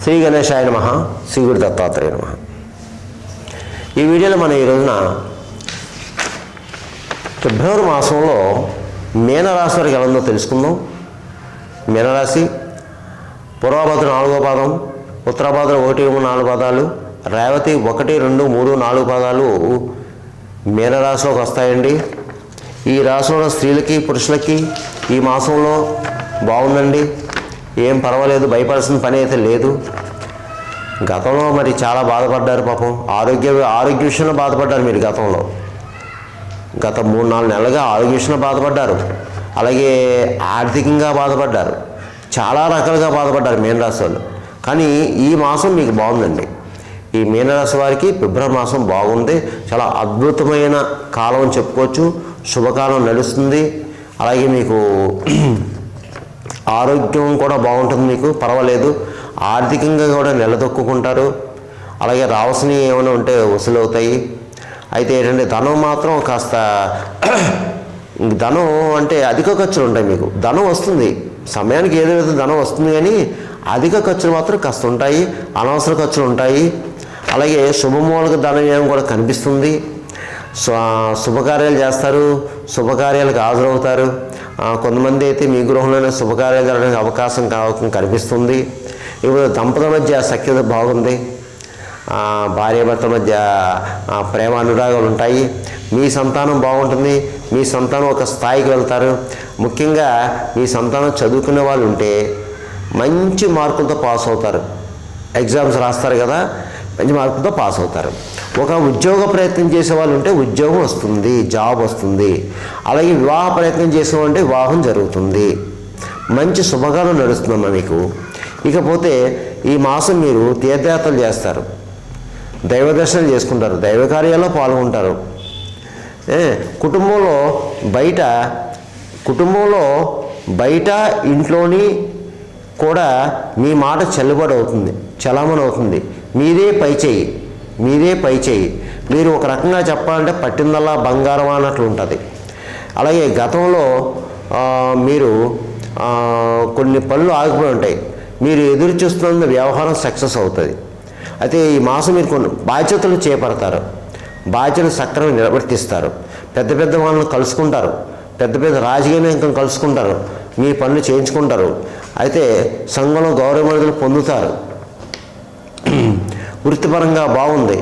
శ్రీ గణేశాయ నమః, శ్రీ గురు దత్తాత్రేయ నమః. ఈ వీడియోలో మనం ఈ రోజున ఫిబ్రవరి మాసంలో మీనరాశి వారికి ఎలా ఉందో తెలుసుకుందాం. మీనరాశి పూర్వభద్ర 4వ పాదం, ఉత్తరభద్ర 1, 3, 4 పాదాలు, రేవతి 1, 2, 3, 4 పాదాలు మీనరాశిలోకి వస్తాయండి. ఈ రాశిలో స్త్రీలకి పురుషులకి ఈ మాసంలో బాగుందండి, ఏం పర్వాలేదు, భయపడాల్సిన పని అయితే లేదు. గతంలో మరి చాలా బాధపడ్డారు పాపం, ఆరోగ్య విషయంలో బాధపడ్డారు మీరు. గత 3-4 నెలలుగా ఆరోగ్య విషయంలో బాధపడ్డారు, అలాగే ఆర్థికంగా బాధపడ్డారు, చాలా రకాలుగా బాధపడ్డారు మీనరాశి వాళ్ళు. కానీ ఈ మాసం మీకు బాగుందండి. ఈ మీనరాశి వారికి ఫిబ్రవరి మాసం బాగుంది, చాలా అద్భుతమైన కాలం అని చెప్పుకోవచ్చు. శుభకాలం నడుస్తుంది, అలాగే మీకు ఆరోగ్యం కూడా బాగుంటుంది, మీకు పర్వాలేదు. ఆర్థికంగా కూడా నిలదొక్కుంటారు, అలాగే రావాల్సినవి ఏమైనా ఉంటే వసూలు అవుతాయి. అయితే ఏంటంటే ధనం మాత్రం కాస్త ధనం అంటే అధిక ఖర్చులు ఉంటాయి. మీకు ధనం వస్తుంది, సమయానికి ఏదో ధనం వస్తుంది, కానీ అధిక ఖర్చులు మాత్రం కాస్త ఉంటాయి, అనవసర ఖర్చులు ఉంటాయి. అలాగే శుభమూలక ధనవ్యయం కూడా కనిపిస్తుంది. శుభకార్యాలు చేస్తారు, శుభకార్యాలకు హాజరవుతారు. కొంతమంది అయితే మీ గృహంలోనే శుభకార్యాలు జరగడానికి అవకాశం కనిపిస్తుంది. ఇప్పుడు దంపతుల మధ్య సఖ్యత బాగుంది, భార్యాభర్తల మధ్య ప్రేమ అనురాగాలు ఉంటాయి. మీ సంతానం బాగుంటుంది, మీ సంతానం ఒక స్థాయికి వెళ్తారు. ముఖ్యంగా మీ సంతానం చదువుకునే వాళ్ళు ఉంటే మంచి మార్కులతో పాస్ అవుతారు. ఎగ్జామ్స్ రాస్తారు కదా, మంచి మార్కులతో పాస్ అవుతారు. ఒక ఉద్యోగ ప్రయత్నం చేసే వాళ్ళు ఉంటే ఉద్యోగం వస్తుంది, జాబ్ వస్తుంది. అలాగే వివాహ ప్రయత్నం చేసేవాళ్ళంటే వివాహం జరుగుతుంది. మంచి శుభకాలం నడుస్తుందమ్మా మీకు. ఇకపోతే ఈ మాసం మీరు తీర్థయాత్రలు చేస్తారు, దైవ దర్శనం చేసుకుంటారు, దైవ కార్యాల్లో పాల్గొంటారు. కుటుంబంలో బయట ఇంట్లోని కూడా మీ మాట చెల్లుబడి అవుతుంది, చలామణి అవుతుంది. మీదే పై చేయి. మీరు ఒక రకంగా చెప్పాలంటే పట్టిందల్లా బంగారం అన్నట్లు ఉంటుంది. అలాగే గతంలో మీరు కొన్ని పనులు ఆగిపోయి ఉంటాయి, మీరు ఎదురు చూస్తున్న వ్యవహారం సక్సెస్ అవుతుంది. అయితే ఈ మాసం మీరు కొన్ని బాధ్యతలు చేపడతారు, బాధ్యతలు సక్రమంగా నిర్వర్తిస్తారు. పెద్ద వాళ్ళని కలుసుకుంటారు, పెద్ద రాజకీయ నాయకులను కలుసుకుంటారు, మీ పనులు చేయించుకుంటారు. అయితే సంఘంలో గౌరవ మర్యాదలు పొందుతారు. వృత్తిపరంగా బాగుంది,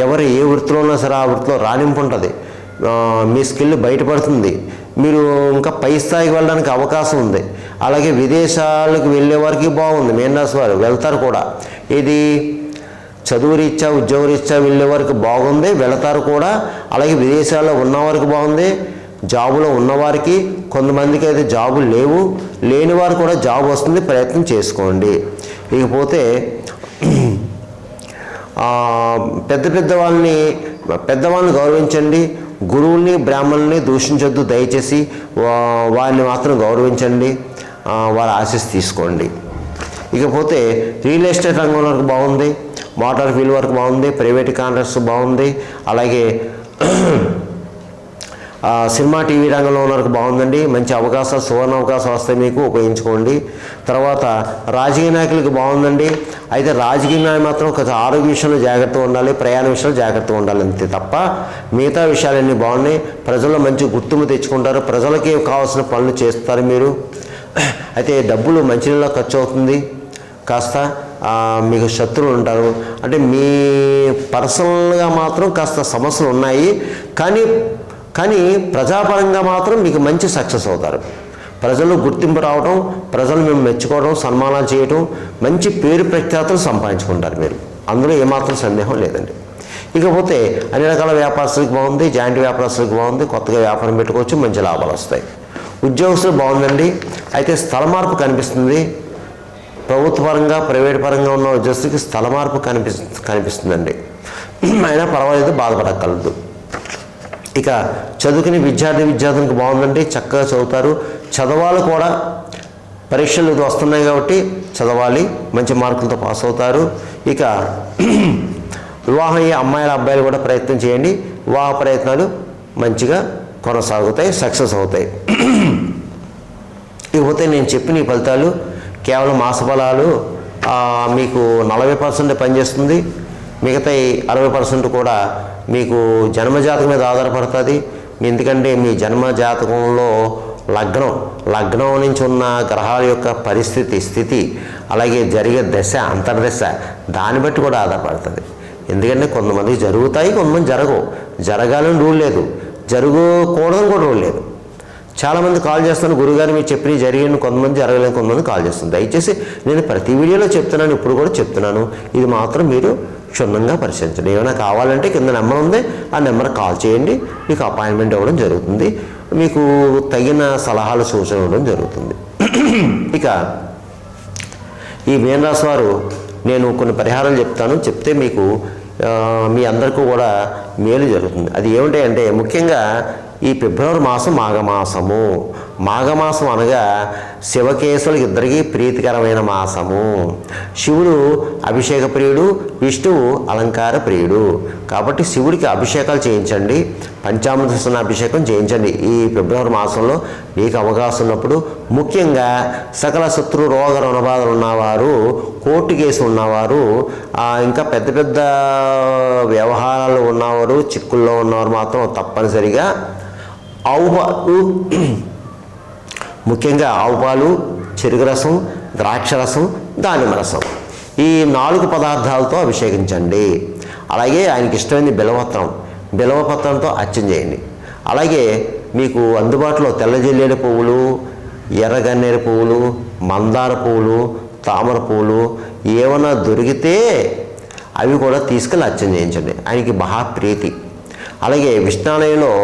ఎవరు ఏ వృత్తిలో ఉన్నా సరే ఆ వృత్తిలో రాణింపు ఉంటుంది, మీ స్కిల్ బయటపడుతుంది, మీరు ఇంకా పై స్థాయికి వెళ్ళడానికి అవకాశం ఉంది. అలాగే విదేశాలకు వెళ్ళే వారికి బాగుంది, మీనరాశి వారు వెళ్తారు కూడా. ఇది చదువు రీత్యా ఉద్యోగ రీత్యా వెళ్ళే వారికి బాగుంది, వెళతారు కూడా. అలాగే విదేశాల్లో ఉన్నవారికి బాగుంది, జాబులో ఉన్నవారికి, కొంతమందికి అయితే జాబులు లేని వారు కూడా జాబ్ వస్తుంది, ప్రయత్నం చేసుకోండి. ఇకపోతే పెద్దవాళ్ళని గౌరవించండి, గురువుల్ని బ్రాహ్మణుల్ని దూషించొద్దు దయచేసి. వారిని మాత్రం గౌరవించండి, వారి ఆశీస్సు తీసుకోండి. ఇకపోతే రియల్ ఎస్టేట్ రంగం వరకు బాగుంది, మోటార్ ఫీల్డ్ వరకు బాగుంది, ప్రైవేట్ కాంట్రాక్ట్స్ బాగుంది. అలాగే సినిమా టీవీ రంగంలో ఉన్నరకు బాగుందండి, మంచి అవకాశాలు, సువర్ణ అవకాశాలు వస్తాయి, మీకు ఉపయోగించుకోండి. తర్వాత రాజకీయ నాయకులకు బాగుందండి. అయితే రాజకీయ నాయకులు మాత్రం కొంచెం ఆరోగ్య విషయంలో జాగ్రత్తగా ఉండాలి, ప్రయాణ విషయంలో జాగ్రత్తగా ఉండాలి, అంతే తప్ప మిగతా విషయాలన్నీ బాగున్నాయి. ప్రజల్లో మంచి గుర్తింపు తెచ్చుకుంటారు, ప్రజలకి కావాల్సిన పనులు చేస్తారు మీరు. అయితే డబ్బులు మంచినీళ్ళ ఖర్చు అవుతుంది, కాస్త మీకు శత్రువులు ఉంటారు. అంటే మీ పర్సనల్గా మాత్రం కాస్త సమస్యలు ఉన్నాయి, కానీ ప్రజాపరంగా మాత్రం మీకు మంచి సక్సెస్ అవుతారు. ప్రజలు గుర్తింపు రావడం, ప్రజలు మేము మెచ్చుకోవడం, సన్మానాలు చేయడం, మంచి పేరు ప్రఖ్యాతులు సంపాదించుకుంటారు మీరు, అందులో ఏమాత్రం సందేహం లేదండి. ఇకపోతే అన్ని రకాల వ్యాపారస్తులకు బాగుంది, జాయింట్ వ్యాపారస్తులకు బాగుంది, కొత్తగా వ్యాపారం పెట్టుకోవచ్చు, మంచి లాభాలు వస్తాయి. ఉద్యోగస్తులు బాగుందండి. అయితే స్థల మార్పు కనిపిస్తుంది, ప్రభుత్వ పరంగా ప్రైవేట్ పరంగా ఉన్న ఉద్యోగస్తులకి స్థల మార్పు కనిపిస్తుందండి. అయినా పర్వాలేదు, బాధపడగలదు. ఇక చదువుకునే విద్యార్థులకు బాగుందండి, చక్కగా చదువుతారు, చదవాలి కూడా. పరీక్షలు వస్తున్నాయి కాబట్టి చదవాలి, మంచి మార్కులతో పాస్ అవుతారు. ఇక వివాహం అయ్యే అమ్మాయిల అబ్బాయిలు కూడా ప్రయత్నం చేయండి, వివాహ ప్రయత్నాలు మంచిగా కొనసాగుతాయి, సక్సెస్ అవుతాయి. ఇకపోతే నేను చెప్పిన ఈ ఫలితాలు కేవలం మాస ఫలాలు మీకు 40% పనిచేస్తుంది. మిగతా 60% కూడా మీకు జన్మజాతకం మీద ఆధారపడుతుంది. ఎందుకంటే మీ జన్మజాతకంలో లగ్నం నుంచి ఉన్న గ్రహాల యొక్క స్థితి అలాగే జరిగే దశ అంతర్దశ దాన్ని బట్టి కూడా ఆధారపడుతుంది. ఎందుకంటే కొంతమంది జరుగుతాయి, కొంతమంది జరగవు. జరగాలని రూల్ లేదు, జరగకూడదని కూడా రూల్ లేదు. చాలామంది కాల్ చేస్తాను, గురుగారు మీరు చెప్పిన జరిగిన, కొంతమంది జరగలేని, కొంతమంది కాల్ చేస్తుంది. దయచేసి నేను ప్రతి వీడియోలో చెప్తున్నాను, ఇప్పుడు కూడా చెప్తున్నాను, ఇది మాత్రం మీరు క్షుణ్ణంగా పరిశీలించండి. ఏమైనా కావాలంటే కింద నెంబర్ ఉంది, ఆ నెంబర్ కాల్ చేయండి, మీకు అపాయింట్మెంట్ ఇవ్వడం జరుగుతుంది, మీకు తగిన సలహాలు సూచనలు ఇవ్వడం జరుగుతుంది. ఇక ఈ మీనరాశి వారు నేను కొన్ని పరిహారాలు చెప్తే మీకు మీ అందరికీ కూడా మేలు జరుగుతుంది. అది ఏమిటంటే ముఖ్యంగా ఈ ఫిబ్రవరి మాసం మాఘమాసం అనగా శివకేశవులకి ఇద్దరికీ ప్రీతికరమైన మాసము. శివుడు అభిషేక ప్రియుడు, విష్ణువు అలంకార ప్రియుడు. కాబట్టి శివుడికి అభిషేకాలు చేయించండి, పంచామృత స్నాన అభిషేకం చేయించండి ఈ ఫిబ్రవరి మాసంలో మీకు అవకాశం ఉన్నప్పుడు. ముఖ్యంగా సకల శత్రు రోగ రుణబాధలు ఉన్నవారు, కోర్టు కేసు ఉన్నవారు, ఇంకా పెద్ద పెద్ద వ్యవహారాలు ఉన్నవారు, చిక్కుల్లో ఉన్నవారు మాత్రం తప్పనిసరిగా ముఖ్యంగా ఆవు పాలు, చెరుకు రసం, ద్రాక్ష రసం, దానిమ్మ రసం ఈ 4 పదార్థాలతో అభిషేకించండి. అలాగే ఆయనకి ఇష్టమైంది బిల్వపత్రంతో అర్చన చేయండి. అలాగే మీకు అందుబాటులో తెల్ల జిల్లేడు పువ్వులు, ఎర్రగన్నేరు పువ్వులు, మందార పువ్వులు, తామర పువ్వులు ఏమైనా దొరికితే అవి కూడా తీసుకెళ్ళి అర్చన చేయించండి, ఆయనకి మహాప్రీతి. అలాగే విష్ణాలయంలో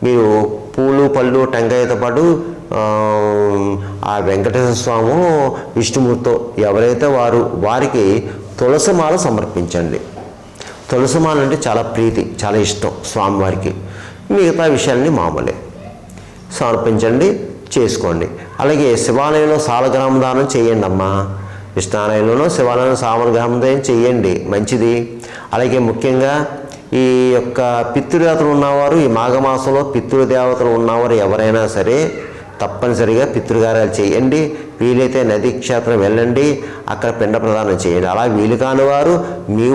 మీరు పూలు, పళ్ళు, టెంకాయతో పాటు ఆ వెంకటేశ్వర స్వామి, విష్ణుమూర్తితో ఎవరైతే వారికి తులసిమాల సమర్పించండి. తులసిమాల అంటే చాలా ప్రీతి, చాలా ఇష్టం స్వామివారికి. మిగతా విషయాన్ని మామూలే సమర్పించండి, చేసుకోండి. అలాగే శివాలయంలో సాలగ్రామ దానం చేయండి అమ్మా. విష్ణాలయంలోనూ శివాలయంలో సాలగ్రామ దానం చేయండి, మంచిది. అలాగే ముఖ్యంగా ఈ యొక్క పితృదేవతలు ఉన్నవారు, ఈ మాఘమాసంలో పితృదేవతలు ఉన్నవారు ఎవరైనా సరే తప్పనిసరిగా పితృకార్యాలు చేయండి. వీలైతే నదీ క్షేత్రం వెళ్ళండి, అక్కడ పిండ ప్రదానం చేయండి. అలా వీలు కాని వారు మీ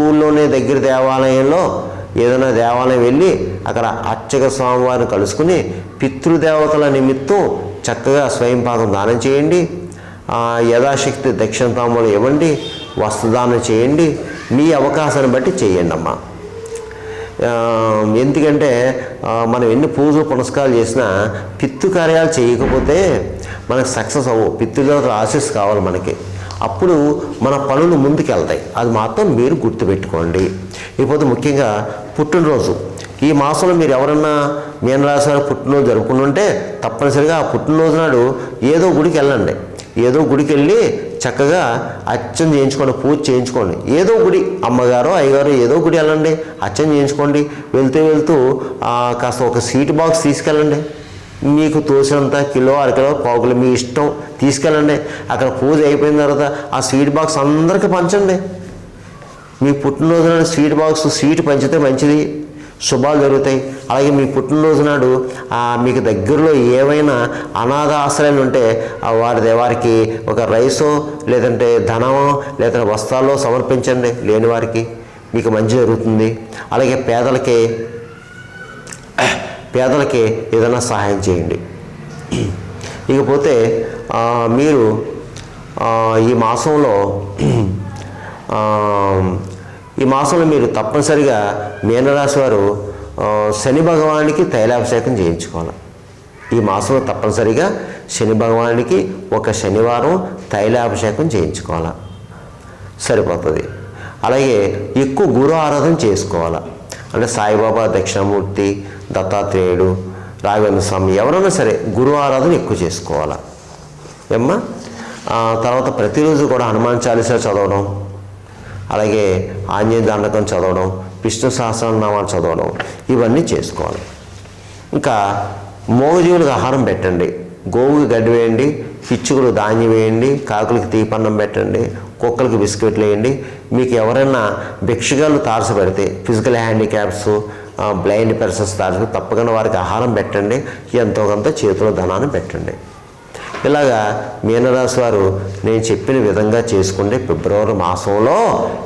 ఊళ్ళోనే దగ్గర దేవాలయంలో ఏదైనా దేవాలయం వెళ్ళి అక్కడ అర్చక స్వామివారిని కలుసుకుని పితృదేవతల నిమిత్తం చక్కగా స్వయంపాకం దానం చేయండి. యథాశక్తి దక్షిణ తాంబూలం ఇవ్వండి, వస్త్రదానం చేయండి. మీ అవకాశాన్ని బట్టి చేయండి అమ్మా. ఎందుకంటే మనం ఎన్ని పూజలు పునస్కారాలు చేసినా పితృకార్యాలు చేయకపోతే మనకు సక్సెస్ అవ్వవు. పితృదేవతల ఆశీస్సు కావాలి మనకి, అప్పుడు మన పనులు ముందుకెళ్తాయి. అది మాత్రం మీరు గుర్తుపెట్టుకోండి. ఇకపోతే ముఖ్యంగా పుట్టినరోజు ఈ మాసంలో మీరు ఎవరన్నా మీనరాశి వారు పుట్టినరోజు జరుపుకుంటుంటే తప్పనిసరిగా ఆ పుట్టినరోజు నాడు ఏదో గుడికి వెళ్ళండి. ఏదో గుడికి వెళ్ళి చక్కగా అర్చన చేయించుకోండి, పూజ చేయించుకోండి. ఏదో గుడి, అమ్మగారో అయ్యగారో ఏదో గుడి వెళ్ళండి, అర్చన చేయించుకోండి. వెళ్తూ కాస్త ఒక స్వీట్ బాక్స్ తీసుకెళ్ళండి. మీకు తోసినంత కిలో, అరకిలో, పావుకిలో మీ ఇష్టం తీసుకెళ్ళండి. అక్కడ పూజ అయిపోయిన తర్వాత ఆ స్వీట్ బాక్స్ అందరికీ పంచండి. మీ పుట్టినరోజు నాడు స్వీట్ పంచితే మంచిది, శుభాలు జరుగుతాయి. అలాగే మీ పుట్టినరోజు నాడు మీకు దగ్గరలో ఏవైనా అనాథ ఆశ్రయాలు ఉంటే వారికి ఒక రైసో లేదంటే ధనమో లేదంటే వస్త్రాల్లో సమర్పించండి. లేని వారికి మీకు మంచి జరుగుతుంది. అలాగే పేదలకి ఏదైనా సహాయం చేయండి. ఇకపోతే మీరు ఈ మాసంలో మీరు తప్పనిసరిగా మీనరాశి వారు శని భగవానికి తైలాభిషేకం చేయించుకోవాలి. ఈ మాసంలో తప్పనిసరిగా శని భగవానికి ఒక శనివారం తైలాభిషేకం చేయించుకోవాలి, సరిపోతుంది. అలాగే ఎక్కువ గురు ఆరాధన చేసుకోవాలి. అంటే సాయిబాబా, దక్షిణామూర్తి, దత్తాత్రేయుడు, రాఘవేంద్ర స్వామి ఎవరైనా సరే గురు ఆరాధన ఎక్కువ చేసుకోవాలి ఏమ్మా. తర్వాత ప్రతిరోజు కూడా హనుమాన్ చాలీసా చదవడం, అలాగే ఆంజనేయ దండకం చదవడం, విష్ణు సహస్రనామాలు చదవడం, ఇవన్నీ చేసుకోవాలి. ఇంకా మోగజీవులకు ఆహారం పెట్టండి. గోవుకి గడ్డి వేయండి, పిచ్చుకలు ధాన్యం వేయండి, కాకులకి తీపన్నం పెట్టండి, కుక్కలకి బిస్కెట్లు వేయండి. మీకు ఎవరైనా భిక్షగాళ్ళు తారసపెడితే, ఫిజికల్ హ్యాండిక్యాప్స్, బ్లైండ్ పర్సన్స్ తారస, తప్పకుండా వారికి ఆహారం పెట్టండి. ఎంతో కొంత చేతిలో ధనాన్ని పెట్టండి. ఇలాగా మీనరాశి వారు నేను చెప్పిన విధంగా చేసుకుంటే ఫిబ్రవరి మాసంలో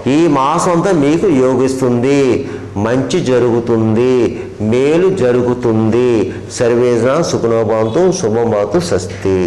ఈ మాసం అంతా మీకు యోగిస్తుంది, మంచి జరుగుతుంది, మేలు జరుగుతుంది. సర్వేజన సుఖనో భవంతు, శుభం భవతు, స్వస్తి.